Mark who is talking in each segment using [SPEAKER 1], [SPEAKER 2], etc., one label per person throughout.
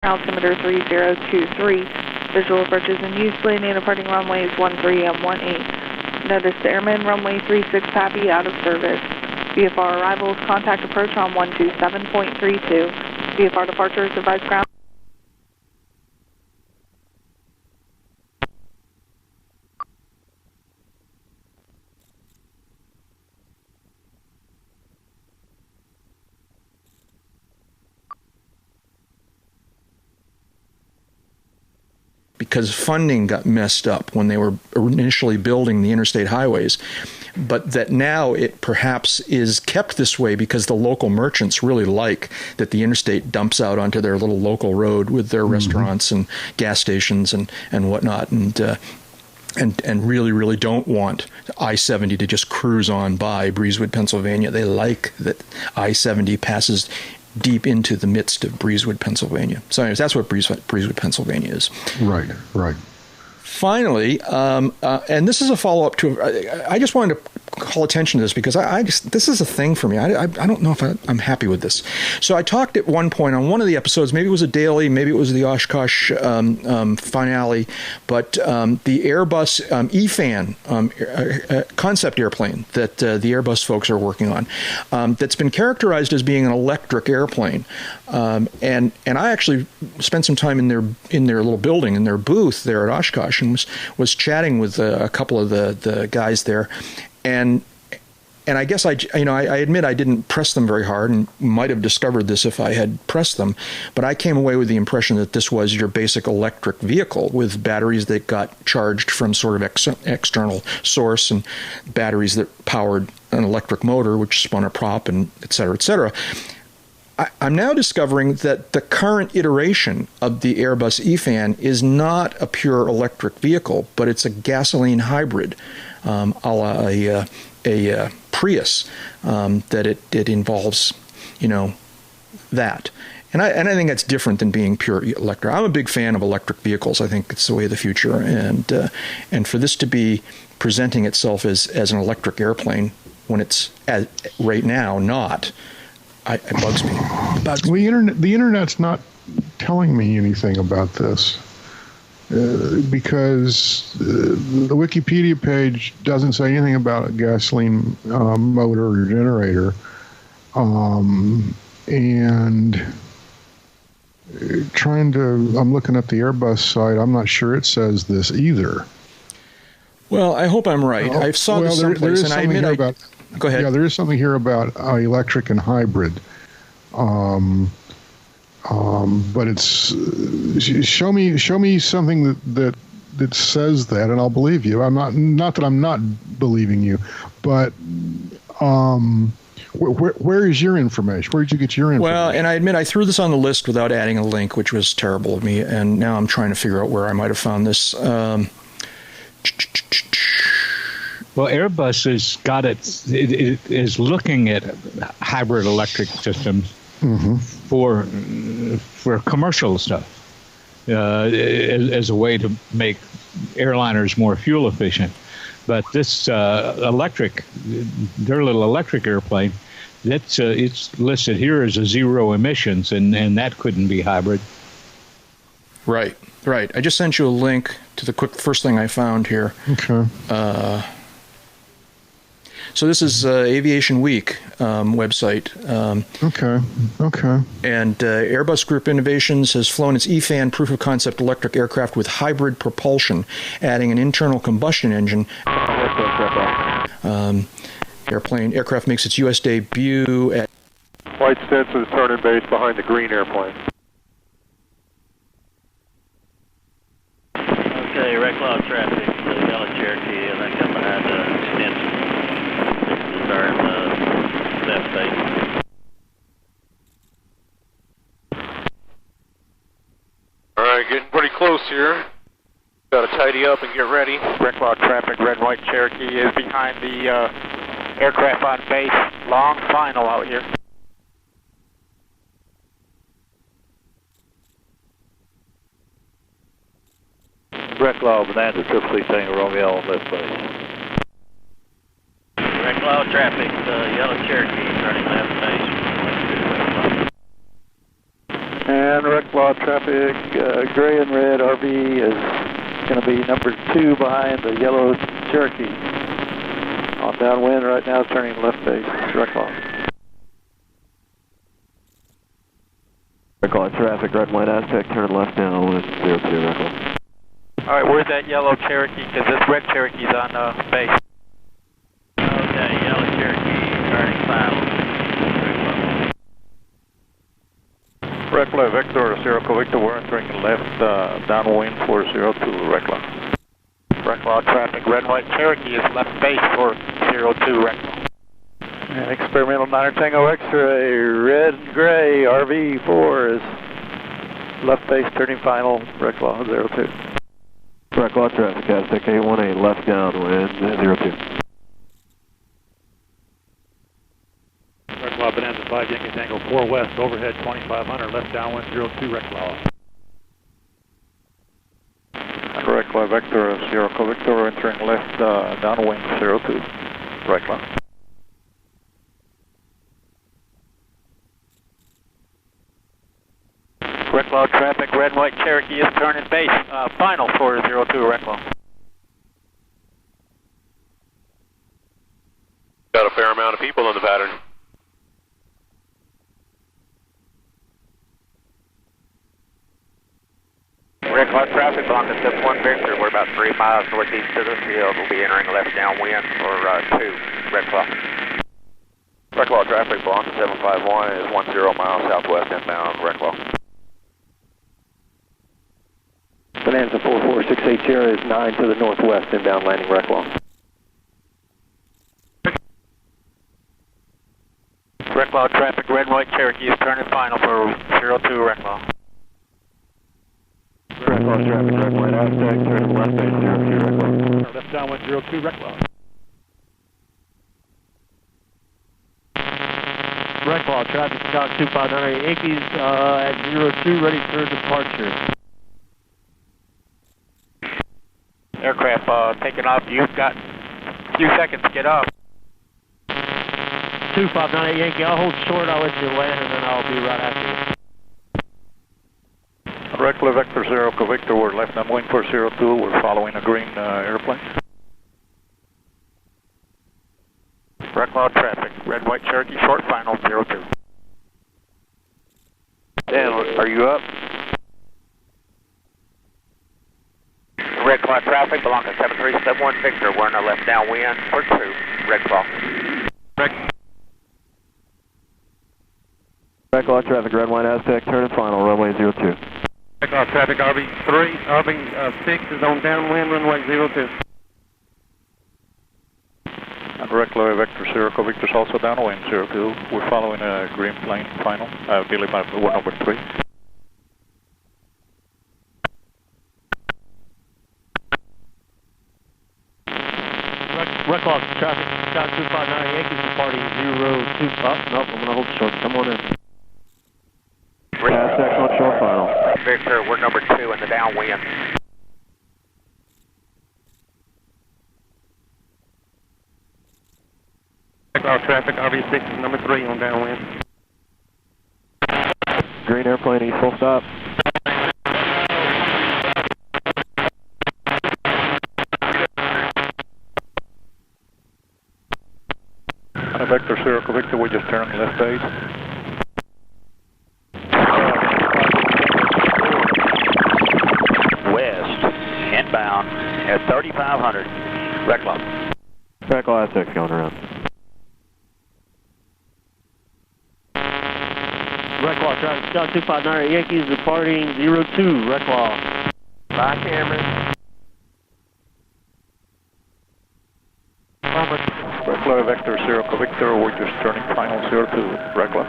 [SPEAKER 1] altimeter 3023. Visual approaches in use, landing and departing runways 13 and 18. Notice the airman runway 36 Pappy out of service. VFR arrivals, contact approach on 127.32. VFR departures, advise ground.
[SPEAKER 2] Because funding got messed up when they were initially building the interstate highways, but that now it perhaps is kept this way because the local merchants really like that the interstate dumps out onto their little local road with their restaurants and gas stations and whatnot, and really, really don't want I-70 to just cruise on by Breezewood, Pennsylvania. They like that I-70 passes deep into the midst of Breezewood, Pennsylvania. So anyways, that's what Breezewood, Pennsylvania is.
[SPEAKER 3] Right, right.
[SPEAKER 2] Finally, and this is a follow-up to, I just wanted to call attention to this because this is a thing for me. I don't know if I'm happy with this. So I talked at one point on one of the episodes, maybe it was a daily, maybe it was the Oshkosh finale, but the Airbus E-Fan concept airplane that the Airbus folks are working on, that's been characterized as being an electric airplane. And I actually spent some time in their little building, in their booth there at Oshkosh, and was chatting with a couple of the guys there, and I guess I admit I didn't press them very hard, and might have discovered this if I had pressed them, but I came away with the impression that this was your basic electric vehicle with batteries that got charged from sort of external source and batteries that powered an electric motor which spun a prop, and et cetera, et cetera. I'm now discovering that the current iteration of the Airbus E-Fan is not a pure electric vehicle, but it's a gasoline hybrid, a la a Prius, that it involves, that. And I think that's different than being pure electric. I'm a big fan of electric vehicles. I think it's the way of the future. And for this to be presenting itself as an electric airplane when it's right now not, it bugs me.
[SPEAKER 3] Well, the internet's not telling me anything about this because the Wikipedia page doesn't say anything about a gasoline motor or generator, and I'm looking at the Airbus site. I'm not sure it says this either.
[SPEAKER 2] Well, I hope I'm right. I saw this someplace, and I admit go ahead.
[SPEAKER 3] Yeah, there is something here about electric and hybrid. But it's show me something that says that, and I'll believe you. I'm not that I'm not believing you, but where is your information? Where did you get your information?
[SPEAKER 2] Well, and I admit I threw this on the list without adding a link, which was terrible of me, and now I'm trying to figure out where I might have found this.
[SPEAKER 4] Well, Airbus has got it is looking at hybrid electric systems for commercial stuff as a way to make airliners more fuel efficient. But this their little electric airplane, it's listed here as a zero emissions, and that couldn't be hybrid.
[SPEAKER 2] Right. I just sent you a link to the first thing I found here.
[SPEAKER 3] Okay.
[SPEAKER 2] So this is Aviation Week website.
[SPEAKER 3] Okay.
[SPEAKER 2] And Airbus Group Innovations has flown its E-Fan proof of concept electric aircraft with hybrid propulsion, adding an internal combustion engine. Aircraft makes its U.S. debut at
[SPEAKER 5] Flight Sensors turning base behind the green airplane.
[SPEAKER 6] Okay, Reklaw traffic, yellow Cherokee, I think I'm behind the extension. Start left base.
[SPEAKER 5] All right, getting pretty close here. Got to tidy up and get ready.
[SPEAKER 7] Reklaw traffic, red white Cherokee is behind the aircraft on base. Long final out here.
[SPEAKER 6] Reklaw, Bonanza, Tripoli, Tango Romeo on left base. Reklaw traffic, yellow Cherokee, turning left base.
[SPEAKER 8] And Reklaw traffic, gray and red RV is going to be number 2 behind the yellow Cherokee. On downwind right now, turning left base, Reklaw.
[SPEAKER 9] Reklaw traffic, red and white Aztec, turn left downwind, 02 Reklaw.
[SPEAKER 7] All right, where's that yellow Cherokee? Because this red Cherokee's on base.
[SPEAKER 6] Okay, yellow Cherokee, turning final.
[SPEAKER 8] Reklaw Victor, Sierra Victor, we're entering left downwind for 02 Reklaw.
[SPEAKER 7] Reklaw traffic, red and white Cherokee is left base for 02 Reklaw.
[SPEAKER 8] And experimental 9 Tango X-ray, red and gray RV4 is left base, turning final, Reklaw 02.
[SPEAKER 9] Reklaw traffic, Aztec 818, left downwind, 02.
[SPEAKER 10] Reklaw Bonanza 5 Yankee Tango 4 west, overhead 2500, left downwind 02 Reklaw.
[SPEAKER 8] Reklaw Vector, Sierra Victor, entering left downwind 02 Reklaw.
[SPEAKER 7] Reklaw traffic, red and white Cherokee is turning base, final for 02 Reklaw.
[SPEAKER 5] Got a fair amount of people in the pattern.
[SPEAKER 7] Reklaw traffic, Blanca 71 Victor, we're about 3 miles northeast of the field. We'll be entering left downwind for 2 Reklaw.
[SPEAKER 9] Reklaw traffic, Blanca 751 is 10 miles southwest inbound, Reklaw.
[SPEAKER 11] Bonanza 4468 Sierra is 9 to the northwest, inbound landing Reklaw.
[SPEAKER 7] Reklaw traffic, red and white Cherokee is turning final for 02 Reklaw.
[SPEAKER 9] Reklaw traffic, red and white Aztec, turning left base, 02 Reklaw.
[SPEAKER 10] Left downwind 02 Reklaw.
[SPEAKER 12] Reklaw traffic, Scott 259 Yankees at 02, ready for departure.
[SPEAKER 7] Aircraft taking off, you've got a few seconds to get up.
[SPEAKER 12] 2598 Yankee, I'll hold short, I'll let you land, and then I'll be right after you.
[SPEAKER 8] Reklaw Vector, Sierra Victor, we're left downwind for 02, we're following a green airplane.
[SPEAKER 7] Reklaw traffic, red white Cherokee, short final 02.
[SPEAKER 9] Dan, are you up?
[SPEAKER 7] Reklaw traffic, Blanca 7371 Victor, we're in the left downwind for 2 Reklaw.
[SPEAKER 9] Reklaw traffic, red white Aztec, turning final, runway 02.
[SPEAKER 7] Reklaw traffic, RV6 is on downwind, runway 02.
[SPEAKER 8] And Reklaw Vector, Sierra Victor's also downwind 02, we're following a green plane final, Billy we're number 3.
[SPEAKER 12] Reklaw traffic, Scott 259 Yankees departing 02. Oh, nope, I'm going to hold short. Come on in.
[SPEAKER 9] Aztec on short final.
[SPEAKER 7] Victor, we're number 2 in the downwind. Reklaw traffic, RV6 is number 3 on downwind.
[SPEAKER 9] Green airplane, east full stop.
[SPEAKER 8] Vector, Sierra Victor, we just turned left base.
[SPEAKER 6] West, inbound at 3500. Reklaw.
[SPEAKER 9] Reklaw Aztec's going around.
[SPEAKER 12] Reklaw traffic, Scott 259 Yankees departing 02. Reklaw.
[SPEAKER 7] Bye, Cameron.
[SPEAKER 8] Reklaw Vector, Sierra Victor, we're just turning final 02, Reklaw.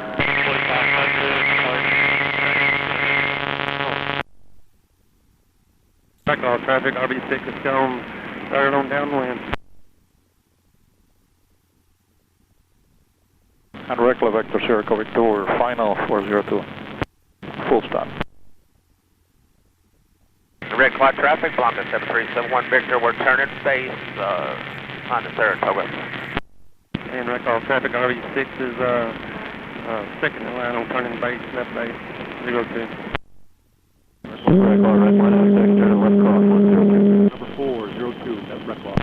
[SPEAKER 7] Reklaw traffic, RV6 is going third on downwind.
[SPEAKER 8] And Reklaw Vector, Sierra Victor, final 402, full stop.
[SPEAKER 7] Reklaw traffic, Blanca 7371 Victor, we're turning base on the Saratoga. And Reklaw traffic, RV6 is second in line on turning base, left base.
[SPEAKER 12] 02. Reklaw, red white Aztec, turn left cross 102.
[SPEAKER 10] Number 402, that's Reklaw.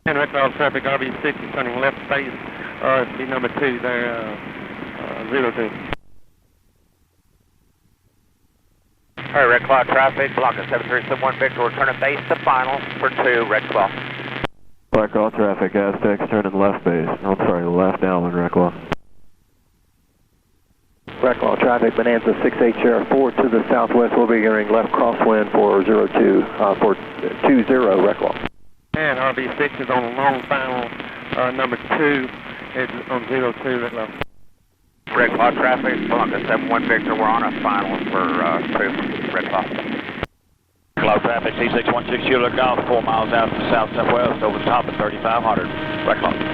[SPEAKER 12] And Reklaw traffic, RB6 is turning left base, RSB number 2 there, 02.
[SPEAKER 7] All right, Reklaw traffic, block at 7371 Victor, we're turning base to final for 2, Reklaw.
[SPEAKER 11] Reklaw traffic, Aztecs turning left base. I'm sorry, left downwind, Reklaw. Reklaw traffic, Bonanza 68 Sheriff 4 to the southwest. We'll be entering left crosswind for 02, for 20, Reklaw.
[SPEAKER 12] And RB6 is on long final, number 2, it's on 02, Reklaw.
[SPEAKER 7] Reklaw traffic, block at 71 Victor, we're on a final for 2, Reklaw.
[SPEAKER 6] Reklaw traffic, C616 Juliet Golf, 4 miles out to the south-southwest, over the top of 3500. Reklaw.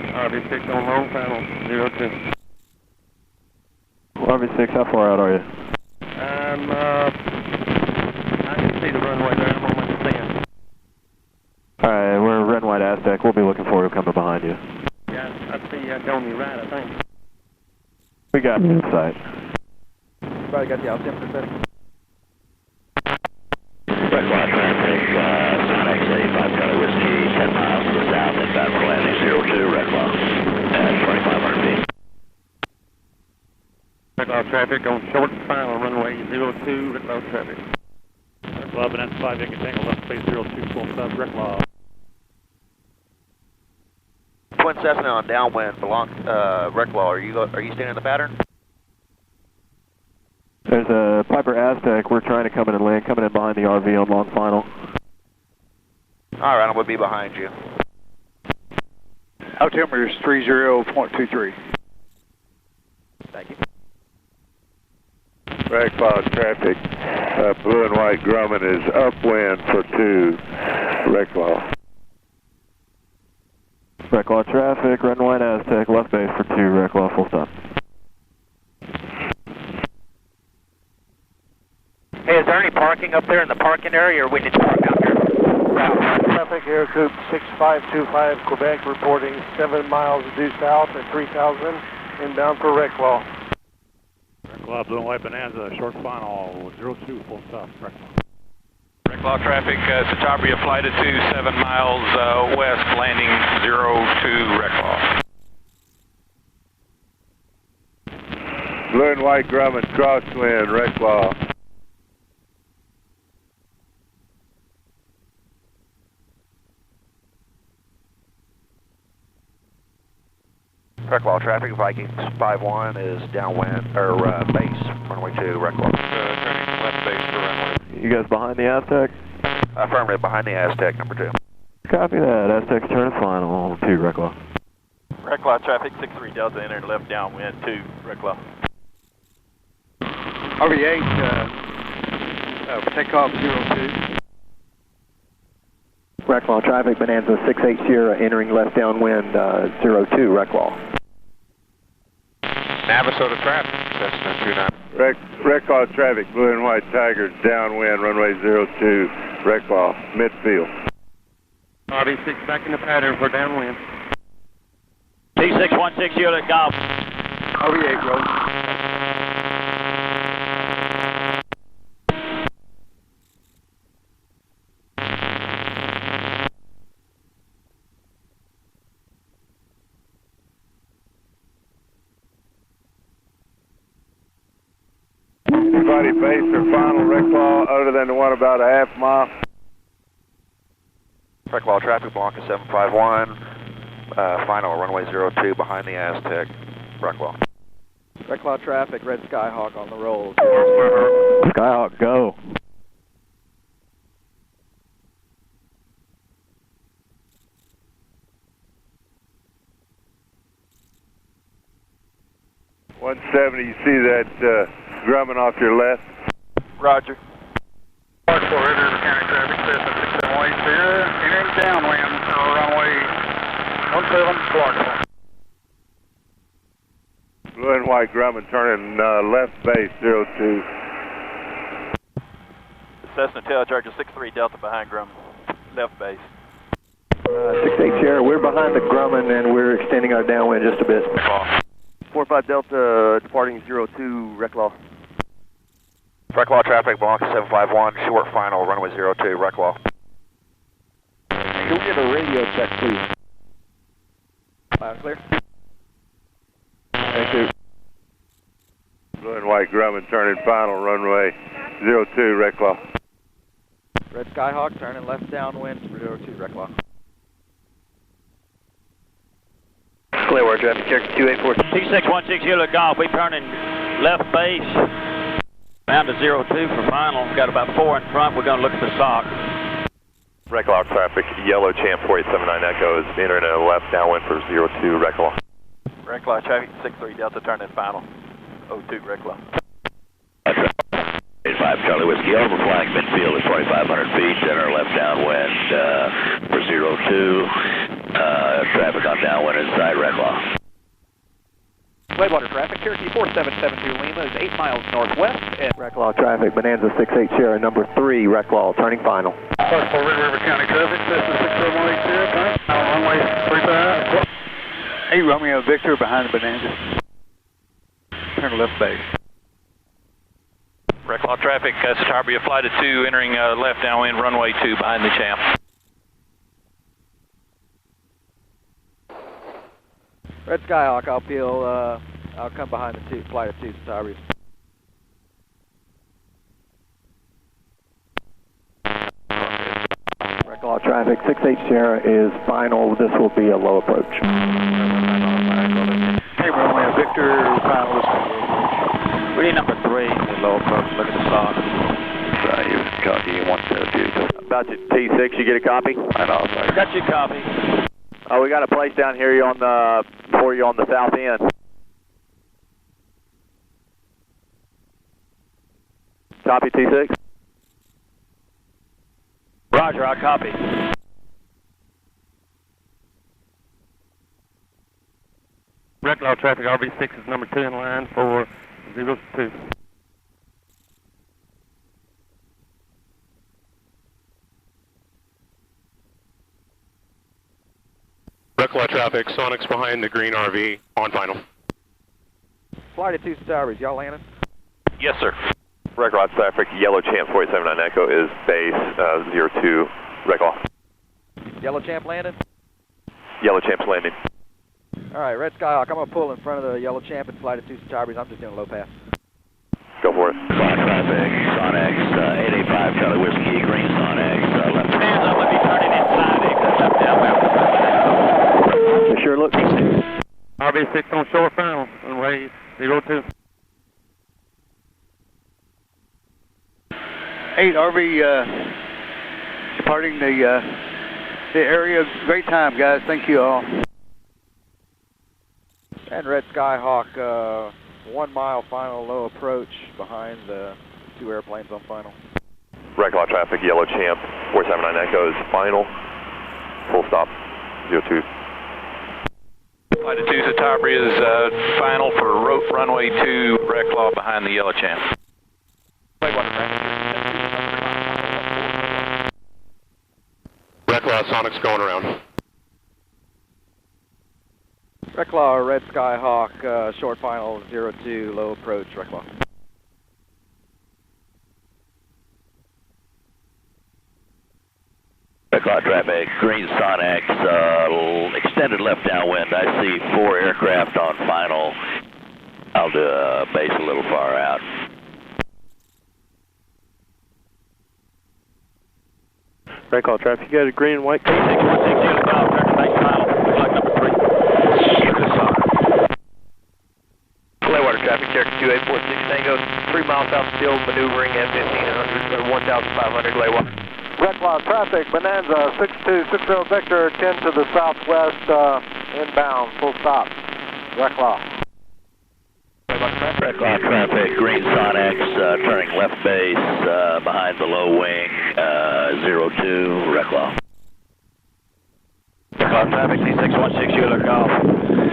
[SPEAKER 12] RB6 on long final, 02.
[SPEAKER 11] RB6, how far out are you?
[SPEAKER 12] I can see the runway there, I'm almost seeing.
[SPEAKER 11] Alright, we're red and white Aztec. We'll be looking forward to coming behind you.
[SPEAKER 12] Yeah, I see you on your right, I think.
[SPEAKER 11] We got you in sight.
[SPEAKER 12] Probably got the altimeter setting.
[SPEAKER 6] Reklaw traffic, Sonic 85 Charlie Whiskey, 10 miles to the south, inbound for landing 02, Reklaw, at 2500 feet.
[SPEAKER 12] Reklaw traffic on short final, runway 02, Reklaw traffic.
[SPEAKER 10] Reklaw, Bonanza 5 Yankee Tango, left base 02, full stop, Reklaw.
[SPEAKER 9] Twin Cessna on downwind, Reklaw, are you staying in the pattern?
[SPEAKER 11] There's a Piper Aztec. We're trying to come in and land, coming in behind the RV on long final.
[SPEAKER 9] All right, we'll be behind you.
[SPEAKER 13] Altimeter is 30.23.
[SPEAKER 9] Thank you.
[SPEAKER 14] Reklaw traffic, blue and white Grumman is upwind for 2, Reklaw.
[SPEAKER 11] Reklaw traffic, red and white Aztec, left base for 2, Reklaw, full stop.
[SPEAKER 7] Hey, is there any parking up there in the parking area, or we need to park out here?
[SPEAKER 12] Traffic, Air Coupe 6525 Quebec, reporting 7 miles due south at 3000, inbound for Reklaw.
[SPEAKER 10] Reklaw, blue and white Bonanza, short final, 02, full stop, Reklaw.
[SPEAKER 15] Reklaw traffic, Chatabria flight at 7 miles west, landing 02, Reklaw.
[SPEAKER 14] Blue and white Grumman, crosswind, Reklaw.
[SPEAKER 9] Reklaw traffic, Vikings 51 is downwind, or base, runway 2, Reklaw.
[SPEAKER 15] Turning left base for runway.
[SPEAKER 11] You guys behind the Aztec?
[SPEAKER 9] Affirmative, behind the Aztec, number 2.
[SPEAKER 11] Copy that. Aztec's turning final on 2, Reklaw.
[SPEAKER 6] Reklaw traffic, 63 Delta, entering left downwind 2, Reklaw.
[SPEAKER 13] RV8, takeoff 02.
[SPEAKER 11] Reklaw traffic, Bonanza 68 Sierra, entering left downwind 02, Reklaw.
[SPEAKER 9] Navasota traffic, Cessna 29.
[SPEAKER 14] Reklaw traffic, blue and white Tigers, downwind, runway 02, Reklaw, midfield.
[SPEAKER 12] RB6 back in the pattern for downwind.
[SPEAKER 6] C616 Juliet Golf.
[SPEAKER 13] RV8, roll.
[SPEAKER 14] Everybody base or final, Reklaw, other than the one about a half mile.
[SPEAKER 9] Reklaw traffic, Blanca 751, final runway 02, behind the Aztec, Reklaw.
[SPEAKER 16] Reklaw traffic, red Skyhawk on the roll.
[SPEAKER 11] Skyhawk, go.
[SPEAKER 14] $170, you see that Grumman off your left?
[SPEAKER 6] Roger.
[SPEAKER 13] Park 4 River County traffic, Cessna 6710, entering downwind for runway 17 Clarksville.
[SPEAKER 14] Blue and white Grumman turning left base 02.
[SPEAKER 6] Cessna Tail Charger 63 Delta behind Grumman. Left base.
[SPEAKER 11] 6-8 Sierra, we're behind the Grumman and we're extending our downwind just a bit.
[SPEAKER 17] 4-5 Delta departing 02 Reklaw.
[SPEAKER 7] Reklaw traffic, Blanca 751, short final, runway 02, Reklaw.
[SPEAKER 16] Can we get a radio check, please? Loud clear.
[SPEAKER 11] Thank you.
[SPEAKER 14] Blue and white Grumman turning final, runway 02, Reklaw.
[SPEAKER 16] Red Skyhawk turning left downwind for 02 Reklaw.
[SPEAKER 17] Clearwater traffic, Cherokee 284.
[SPEAKER 6] 2616 Kilo Golf, we turning left base. Down to 02 for final. We've got about 4 in front. We're going to look at the sock.
[SPEAKER 18] Reklaw traffic, Yellow Champ 4879 Echo is entering a left downwind for 02 Reklaw.
[SPEAKER 6] Reklaw traffic 63 Delta turning final. 02 Reklaw.
[SPEAKER 19] 5 Charlie Whiskey over flying midfield at 2,500 feet, center left downwind for 02. Traffic on downwind inside Reklaw.
[SPEAKER 16] Whitewater traffic, Cherokee 4772 Lima is 8 miles northwest. And
[SPEAKER 11] Reklaw traffic, Bonanza 68 Sierra, number 3 Reklaw, turning final.
[SPEAKER 13] Park 4 River County traffic, Cessna 6718 Sierra, turn runway 35. 8 Romeo Victor behind the Bonanza. Turn left base.
[SPEAKER 15] Reklaw traffic, Satarbia flight of 2 entering left downwind runway 2 behind the Champ.
[SPEAKER 16] Red Skyhawk, I'll come behind the flight of 2 Satarbia.
[SPEAKER 11] Reklaw traffic, 68 Sierra is final. This will be a low approach.
[SPEAKER 13] Hey Romeo Victor, final.
[SPEAKER 6] Really number 3, the low approach. Look at the sock.
[SPEAKER 17] You copy 172. About to T6, you get a copy? I know.
[SPEAKER 6] Got your copy.
[SPEAKER 17] Oh, we got a place down here for you on the south end. Copy T6.
[SPEAKER 6] Roger, I'll copy.
[SPEAKER 13] Reklaw traffic, RV6 is number 2 in line for 02.
[SPEAKER 18] Reklaw traffic, Sonic's behind the green RV, on final.
[SPEAKER 16] Flight of 2 Satarbia, y'all landing?
[SPEAKER 18] Yes, sir. Reklaw traffic, Yellow Champ 479 Echo is base 02 Reklaw.
[SPEAKER 16] Yellow Champ landing?
[SPEAKER 18] Yellow Champ's landing.
[SPEAKER 16] All right, Red Skyhawk, I'm going to pull in front of the Yellow Champ and flight of 2 Satarbia. I'm just doing a low pass.
[SPEAKER 18] Go for it.
[SPEAKER 19] Traffic, Sonex, 885 Charlie Whiskey, green Sonex, left.
[SPEAKER 6] Hands up, let me turn it inside. Left downwind.
[SPEAKER 11] It sure looks.
[SPEAKER 13] RV6 on shore final, runway 02. 8 RV departing the area. Great time, guys. Thank you all.
[SPEAKER 16] And Red Skyhawk, 1 mile final low approach behind the 2 airplanes on final.
[SPEAKER 18] Reklaw traffic, Yellow Champ 479 Echo is final. Full stop, 02.
[SPEAKER 15] Flight of 2 Satarbia is final for runway 2 Reklaw behind the Yellow Champ.
[SPEAKER 18] Reklaw, Sonic's going around.
[SPEAKER 16] Reklaw, Red Skyhawk, short final 02, low approach, Reklaw.
[SPEAKER 19] Reklaw traffic, green Sonex, extended left downwind. I see 4 aircraft on final. I'll do base a little far out.
[SPEAKER 17] Reklaw traffic, you got a green and white.
[SPEAKER 6] 2616 Kilo Golf, turning back final. Flight number 3.
[SPEAKER 17] Clearwater traffic, Cherokee 2846 Tango, 3 miles south of field, maneuvering at 1,500 Clearwater.
[SPEAKER 12] Reklaw traffic, Bonanza 6260 Victor, 10 to the southwest, inbound, full stop. Reklaw.
[SPEAKER 19] Reklaw traffic, green Sonex, turning left base, behind the low wing, 02, Reklaw.
[SPEAKER 13] Reklaw traffic, C616, Euler Golf,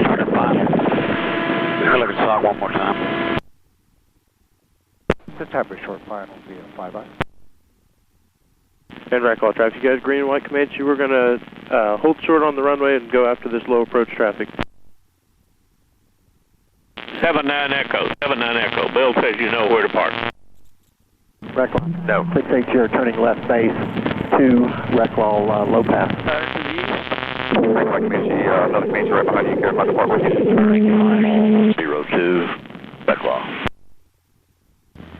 [SPEAKER 13] turning final. We're looking SOG one more time.
[SPEAKER 16] The type of short final via 5-eye.
[SPEAKER 20] And Reklaw traffic, you guys, green and white Comanche, we're going to hold short on the runway and go after this low approach traffic.
[SPEAKER 15] 79 Echo. Bill says you know where to park.
[SPEAKER 11] Reklaw.
[SPEAKER 18] No.
[SPEAKER 11] 68 turning left base to Reklaw low pass.
[SPEAKER 18] Green white Comanche, another Comanche right behind you, care about the park with you.
[SPEAKER 19] Turning final, 02, Reklaw.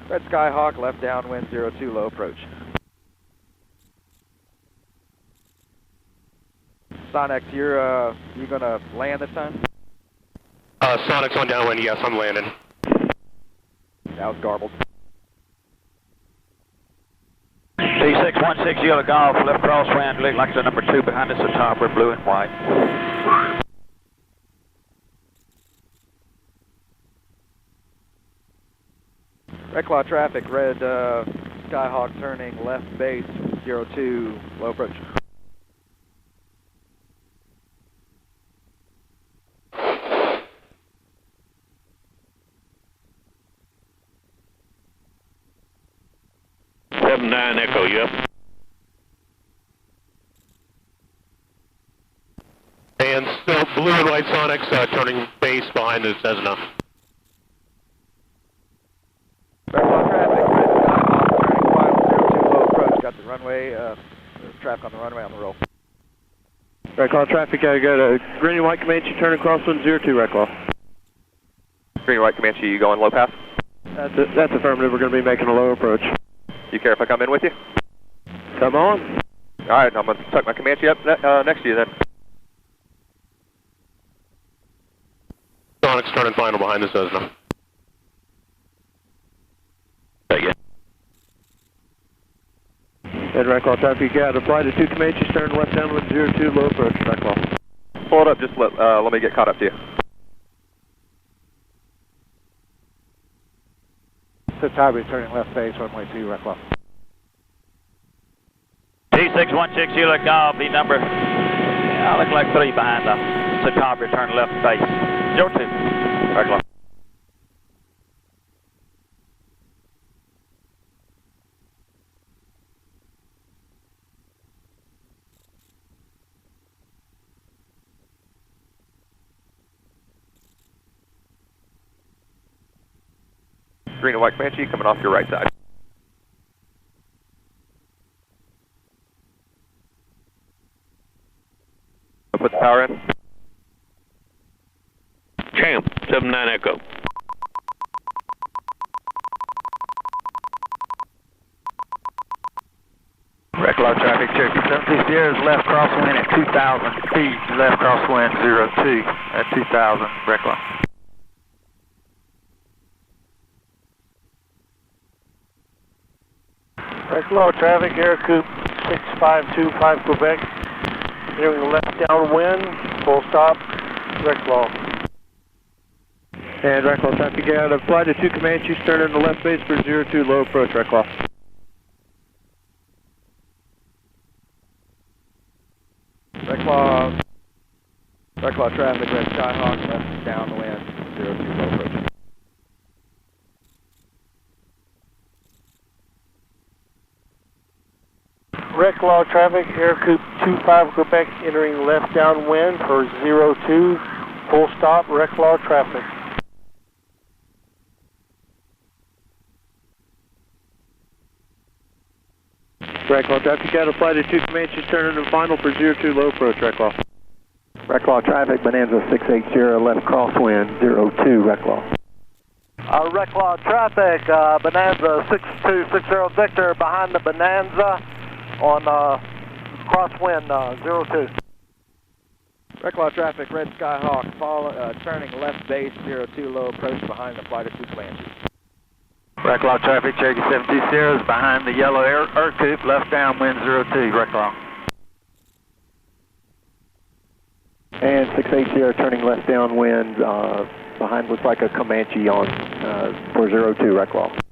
[SPEAKER 16] Red Skyhawk, left downwind, 02, low approach. Sonex, you gonna land this time?
[SPEAKER 5] Sonic's on downwind, yes, I'm landing.
[SPEAKER 16] That was garbled.
[SPEAKER 13] C616, Euler Golf, left crosswind, look like the number 2 behind us, the top, we're blue and white.
[SPEAKER 16] Reklaw traffic, red Skyhawk turning left base, 02, low approach.
[SPEAKER 15] Nine Echo, yep.
[SPEAKER 5] And still blue and white Sonics turning base behind the Cessna.
[SPEAKER 16] Reklaw traffic, red Skyhawk turning final, 02, low approach. Got the runway, traffic on the runway on the roll.
[SPEAKER 20] Reklaw traffic, I got a green and white Comanche turning crosswind 02 Reklaw.
[SPEAKER 18] Green and white Comanche, you going low pass?
[SPEAKER 20] That's affirmative, we're going to be making a low approach.
[SPEAKER 18] You care if I come in with you?
[SPEAKER 20] Come on.
[SPEAKER 18] All right, I'm going to tuck my Comanche up next to you then.
[SPEAKER 5] Sonic's turning final behind the Cessna.
[SPEAKER 20] And Reklaw traffic, you got apply to 2 Comanche, turn left downwind 02, low approach, Reklaw.
[SPEAKER 18] Hold up, just let me get caught up to you.
[SPEAKER 16] Satabi turning left base, runway 2, Reklaw.
[SPEAKER 13] C616, Euler Golf, the number, look like 3 behind the Satabi, turning left base, 02, Reklaw.
[SPEAKER 18] Green and white Comanche coming off your right side. I'll put the power in.
[SPEAKER 15] Champ, 79 Echo.
[SPEAKER 13] Reklaw traffic, Cherokee 70 Sierra's left crosswind at 2,000 feet, left crosswind 02 at 2,000, Reklaw.
[SPEAKER 12] Reklaw traffic, Air Coupe 6525 Quebec, entering left downwind, full stop, Reklaw.
[SPEAKER 20] And Reklaw traffic, you got apply to 2 Comanches, turn into left base for 02, low approach, Reklaw.
[SPEAKER 16] Reklaw traffic, red Skyhawk, left downwind, 02, low approach.
[SPEAKER 12] Reklaw traffic, Air Coupe 25 Quebec, entering left downwind for 02, full stop, Reklaw traffic.
[SPEAKER 20] Reklaw traffic, you got apply to 2 Comanches, turn into final for 02, low approach, Reklaw.
[SPEAKER 11] Reklaw traffic, Bonanza 680, left crosswind, 02, Reklaw.
[SPEAKER 12] Reklaw traffic, Bonanza 6260 Victor, behind the Bonanza on crosswind 02.
[SPEAKER 16] Reklaw traffic, red Skyhawk, turning left base, 02, low approach behind the flight of 2 Comanches.
[SPEAKER 13] Reklaw traffic, Cherokee 72 Sierra's behind the yellow air coupe, left downwind 02, Reklaw.
[SPEAKER 11] And 680 turning left downwind, behind looks like a Comanche on for 02 Reklaw.